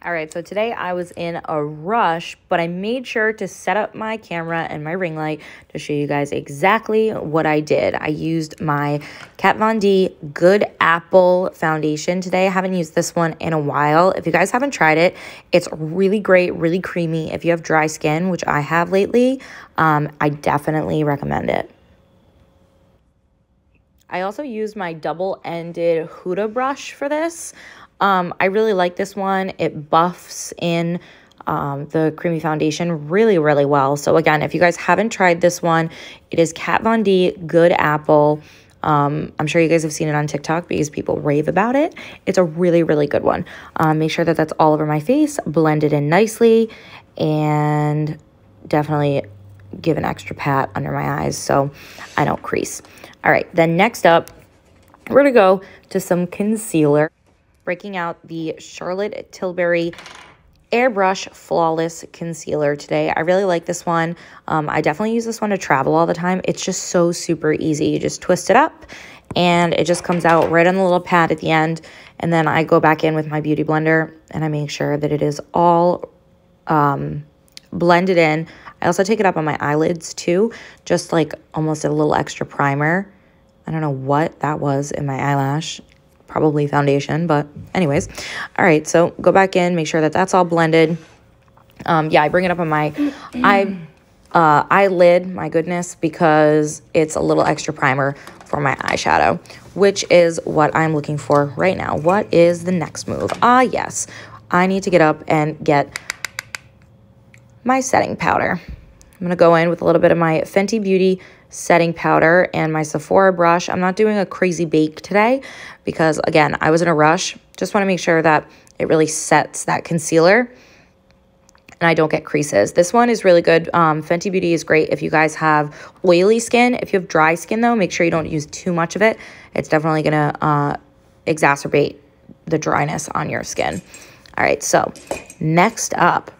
All right, so today I was in a rush, but I made sure to set up my camera and my ring light to show you guys exactly what I did. I used my Kat Von D Good Apple foundation today. I haven't used this one in a while. If you guys haven't tried it, it's really great, really creamy. If you have dry skin, which I have lately, I definitely recommend it. I also used my double-ended Huda brush for this. I really like this one. It buffs in the creamy foundation really, really well. So again, if you guys haven't tried this one, it is Kat Von D Good Apple. I'm sure you guys have seen it on TikTok because people rave about it. It's a really, really good one. Make sure that that's all over my face, blend it in nicely, and definitely give an extra pat under my eyes so I don't crease. All right, then next up, we're going to go to some concealer. Breaking out the Charlotte Tilbury Airbrush Flawless Concealer today. I really like this one. I definitely use this one to travel all the time. It's just so super easy. You just twist it up and it just comes out right on the little pad at the end. And then I go back in with my beauty blender and I make sure that it is all blended in. I also take it up on my eyelids too, just like almost a little extra primer. I don't know what that was in my eyelash. Probably foundation, but anyways. All right, so go back in, make sure that that's all blended. Yeah, I bring it up on my eyelid, my goodness, because it's a little extra primer for my eyeshadow, which is what I'm looking for right now. What is the next move? Yes, I need to get up and get my setting powder. I'm going to go in with a little bit of my Fenty Beauty setting powder and my Sephora brush. I'm not doing a crazy bake today because, again, I was in a rush. Just want to make sure that it really sets that concealer and I don't get creases. This one is really good. Fenty Beauty is great if you guys have oily skin. If you have dry skin, though, make sure you don't use too much of it. It's definitely going to exacerbate the dryness on your skin. All right, so next up,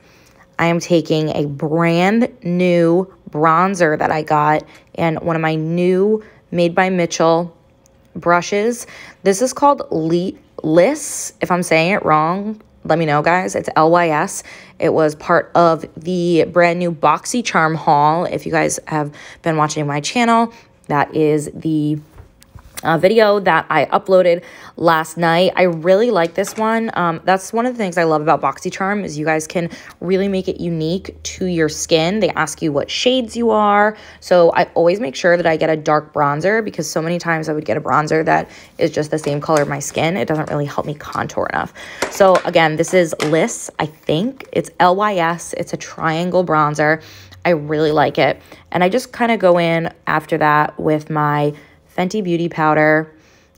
I am taking a brand new bronzer that I got and one of my new Made by Mitchell brushes. This is called Lys. If I'm saying it wrong, let me know, guys. It's Lys. It was part of the brand new BoxyCharm haul. If you guys have been watching my channel, that is the video that I uploaded last night. I really like this one. That's one of the things I love about BoxyCharm is you guys can really make it unique to your skin. They ask you what shades you are. So I always make sure that I get a dark bronzer because so many times I would get a bronzer that is just the same color as my skin. It doesn't really help me contour enough. So again, this is Lys, I think. It's Lys. It's a triangle bronzer. I really like it. And I just kind of go in after that with my Fenty Beauty powder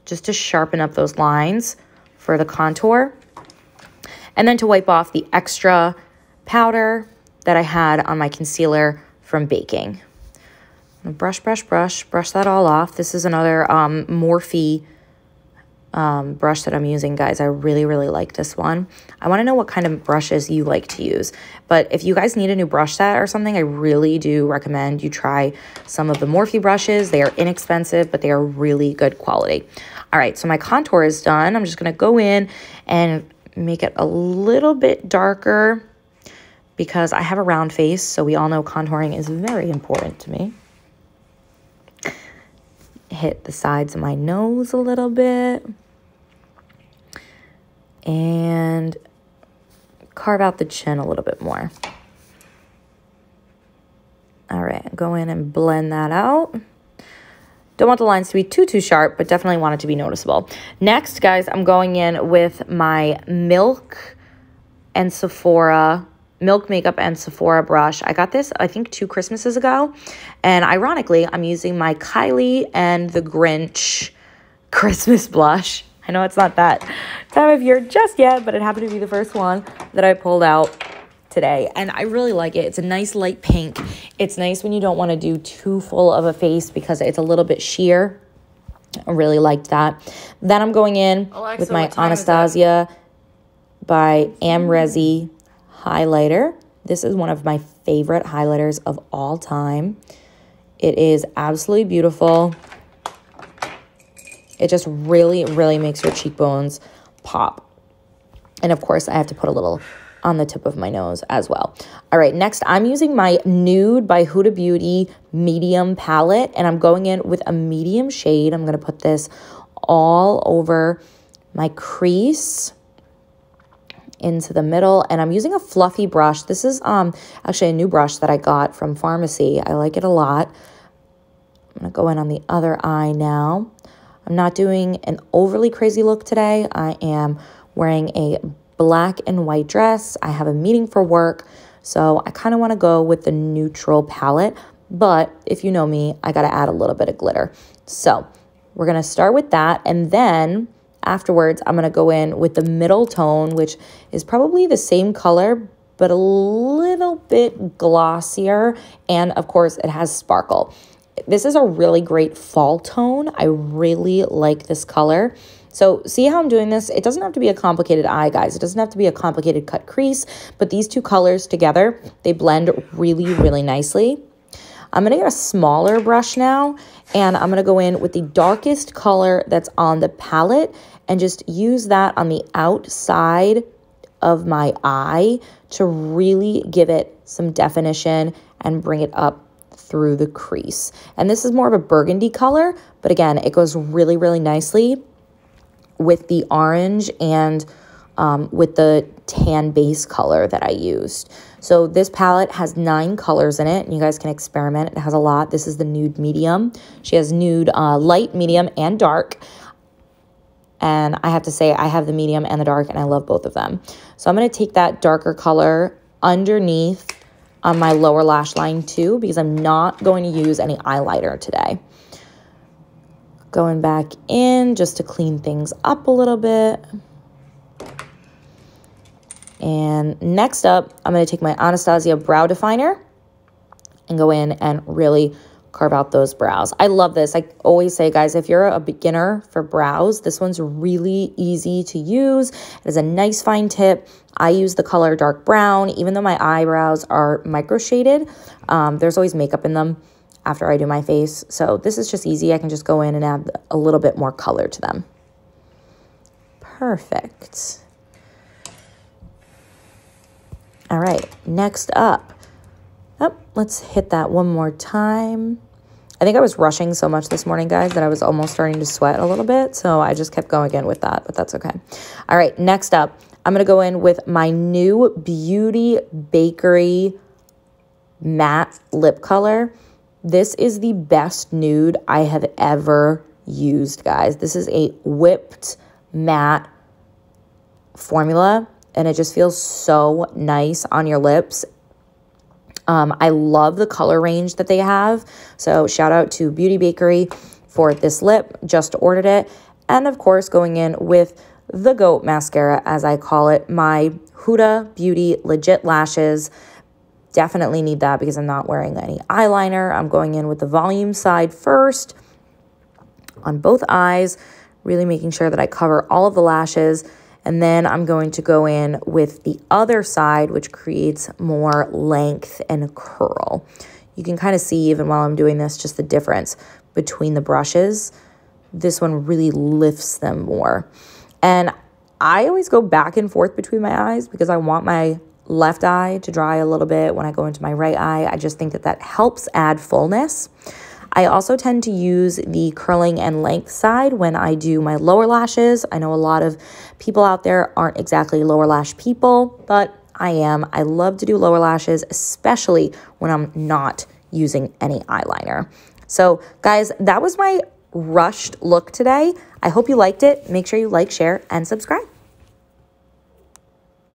just to sharpen up those lines for the contour. And then to wipe off the extra powder that I had on my concealer from baking. Brush that all off. This is another Morphe brush that I'm using, guys. I really, really like this one. I want to know what kind of brushes you like to use. But if you guys need a new brush set or something, I really do recommend you try some of the Morphe brushes. They are inexpensive, but they are really good quality. All right, so my contour is done. I'm just going to go in and make it a little bit darker because I have a round face, so we all know contouring is very important to me. Hit the sides of my nose a little bit and carve out the chin a little bit more. All right, go in and blend that out. Don't want the lines to be too sharp, but definitely want it to be noticeable. Next, guys, I'm going in with my Milk Makeup and Sephora brush. I got this, I think, 2 Christmases ago. And ironically, I'm using my Kylie and the Grinch Christmas blush. I know it's not that time of year just yet, but it happened to be the first one that I pulled out today. And I really like it. It's a nice light pink. It's nice when you don't want to do too full of a face because it's a little bit sheer. I really liked that. Then I'm going in with my Anastasia by Amrezi highlighter. This is one of my favorite highlighters of all time. It is absolutely beautiful. It just really, really makes your cheekbones pop. And of course, I have to put a little on the tip of my nose as well. All right, next I'm using my Nude by Huda Beauty medium palette, and I'm going in with a medium shade. I'm gonna put this all over my crease into the middle, and I'm using a fluffy brush. This is actually a new brush that I got from pharmacy. I like it a lot. I'm gonna go in on the other eye now. I'm not doing an overly crazy look today. I am wearing a black and white dress. I have a meeting for work, so I kind of want to go with the neutral palette, but if you know me, I got to add a little bit of glitter. So we're going to start with that, and then afterwards, I'm going to go in with the middle tone, which is probably the same color, but a little bit glossier, and of course, it has sparkle. This is a really great fall tone. I really like this color. So see how I'm doing this? It doesn't have to be a complicated eye, guys. It doesn't have to be a complicated cut crease, but these two colors together, they blend really, really nicely. I'm going to get a smaller brush now, and I'm going to go in with the darkest color that's on the palette and just use that on the outside of my eye to really give it some definition and bring it up through the crease. And this is more of a burgundy color, but again, it goes really, really nicely with the orange and with the tan base color that I used. So this palette has 9 colors in it, and you guys can experiment. It has a lot. This is the Nude medium. She has Nude light, medium, and dark. And I have to say, I have the medium and the dark, and I love both of them. So I'm going to take that darker color underneath on my lower lash line too, because I'm not going to use any eyeliner today. Going back in just to clean things up a little bit. And next up, I'm going to take my Anastasia brow definer and go in and really carve out those brows. I love this. I always say, guys, if you're a beginner for brows, this one's really easy to use. It has a nice fine tip. I use the color dark brown, even though my eyebrows are micro shaded. There's always makeup in them after I do my face. So this is just easy. I can just go in and add a little bit more color to them. Perfect. All right, next up. Oh, let's hit that one more time. I think I was rushing so much this morning, guys, that I was almost starting to sweat a little bit. So I just kept going in with that, but that's okay. All right, next up, I'm going to go in with my new Beauty Bakery matte lip color. This is the best nude I have ever used, guys. This is a whipped matte formula, and it just feels so nice on your lips. I love the color range that they have. So shout out to Beauty Bakery for this lip. Just ordered it. And of course, going in with the GOAT mascara, as I call it, my Huda Beauty Legit Lashes. Definitely need that because I'm not wearing any eyeliner. I'm going in with the volume side first on both eyes, really making sure that I cover all of the lashes. And then I'm going to go in with the other side, which creates more length and curl. You can kind of see even while I'm doing this, just the difference between the brushes. This one really lifts them more. And I always go back and forth between my eyes because I want my left eye to dry a little bit when I go into my right eye. I just think that that helps add fullness. I also tend to use the curling and length side when I do my lower lashes. I know a lot of people out there aren't exactly lower lash people, but I am. I love to do lower lashes, especially when I'm not using any eyeliner. So guys, that was my rushed look today. I hope you liked it. Make sure you like, share, and subscribe.